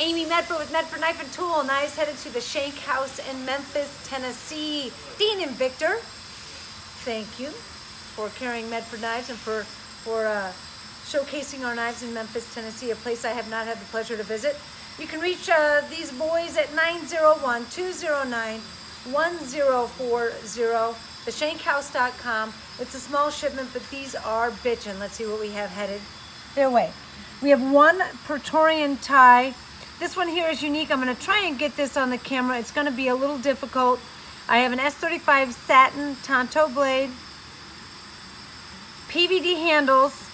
Amy Medford with Medford Knife and Tool. Knives headed to the Shank house in Memphis, Tennessee. Dean and Victor, thank you for carrying Medford knives and for showcasing our knives in Memphis, Tennessee, a place I have not had the pleasure to visit. You can reach these boys at 901-209-1040, theshankhouse.com. It's a small shipment, but these are bitchin'. Let's see what we have headed their way. We have one Praetorian Tie. This one here is unique. I'm going to try and get this on the camera. It's going to be a little difficult. I have an S35 satin Tonto blade, PVD handles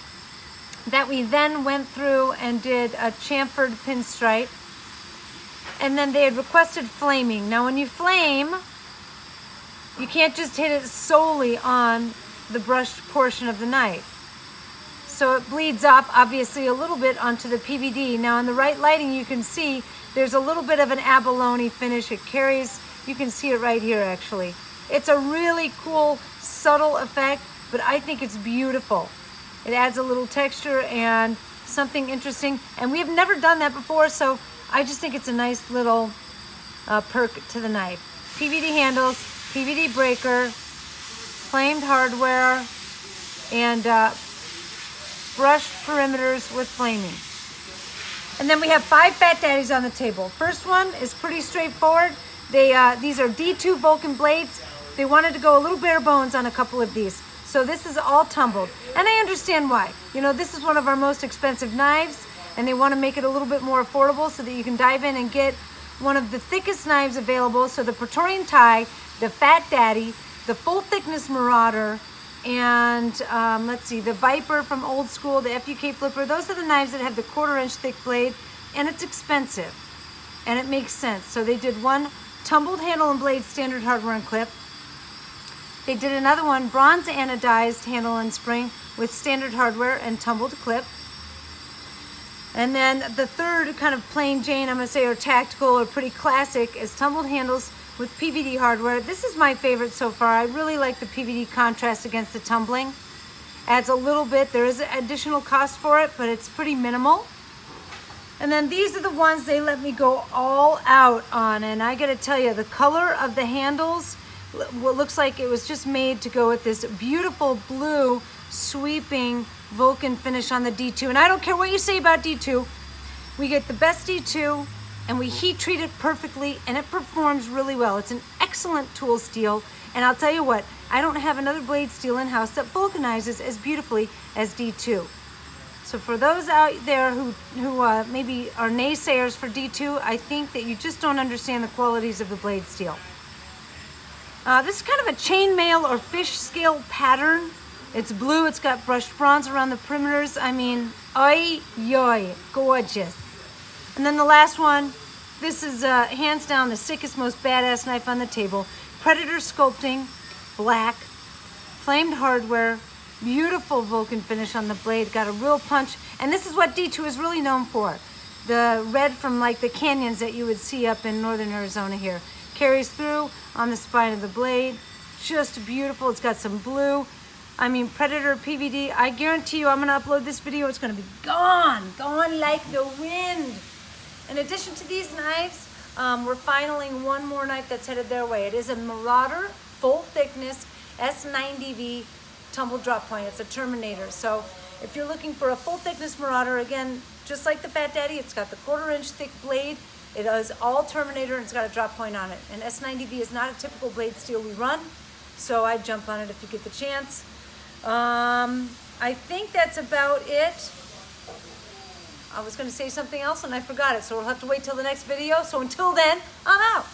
that we then went through and did a chamfered pinstripe. And then they had requested flaming. Now when you flame, you can't just hit it solely on the brushed portion of the knife. So it bleeds off obviously a little bit onto the PVD. Now in the right lighting you can see there's a little bit of an abalone finish. It carries, you can see it right here actually. It's a really cool subtle effect, but I think it's beautiful. It adds a little texture and something interesting, and we have never done that before, so I just think it's a nice little perk to the knife. PVD handles, PVD breaker, flamed hardware, and brushed perimeters with flaming. And then we have 5 Fat Daddies on the table. First one is pretty straightforward. These are D2 Vulcan blades. They wanted to go a little bare bones on a couple of these. So this is all tumbled. And I understand why. You know, this is one of our most expensive knives, and they want to make it a little bit more affordable so that you can dive in and get one of the thickest knives available. So the Praetorian Tie, the Fat Daddy, the full thickness Marauder, and let's see, the Viper from Old School, the FUK Flipper. Those are the knives that have the 1/4 inch thick blade, and it's expensive, and it makes sense. So they did one tumbled handle and blade, standard hardware and clip. They did another one, bronze anodized handle and spring with standard hardware and tumbled clip. And then the third kind of plain Jane, I'm gonna say, or tactical or pretty classic, is tumbled handles with PVD hardware. This is my favorite so far. I really like the PVD contrast against the tumbling. Adds a little bit, there is additional cost for it, but it's pretty minimal. And then these are the ones they let me go all out on, and I gotta tell you, the color of the handles, what looks like it was just made to go with this beautiful blue sweeping Vulcan finish on the D2. And I don't care what you say about D2, we get the best D2, and we heat treat it perfectly, and it performs really well. It's an excellent tool steel, and I'll tell you what, I don't have another blade steel in-house that vulcanizes as beautifully as D2. So for those out there who maybe are naysayers for D2, I think that you just don't understand the qualities of the blade steel. This is kind of a chainmail or fish scale pattern. It's blue, it's got brushed bronze around the perimeters. I mean, oi, yoy, gorgeous. And then the last one, this is hands down the sickest, most badass knife on the table. Predator sculpting, black, flamed hardware, beautiful Vulcan finish on the blade, got a real punch. And this is what D2 is really known for. The red from like the canyons that you would see up in northern Arizona here. Carries through on the spine of the blade. Just beautiful, it's got some blue. I mean, Predator PVD, I guarantee you I'm gonna upload this video, it's gonna be gone like the wind. In addition to these knives, we're finaling one more knife that's headed their way. It is a Marauder, full thickness, S90V tumble drop point. It's a Terminator. So if you're looking for a full thickness Marauder, again, just like the Fat Daddy, it's got the 1/4 inch thick blade. It is all Terminator, and it's got a drop point on it. And S90V is not a typical blade steel we run, so I'd jump on it if you get the chance. I think that's about it. I was going to say something else and I forgot it, so we'll have to wait till the next video. So until then, I'm out.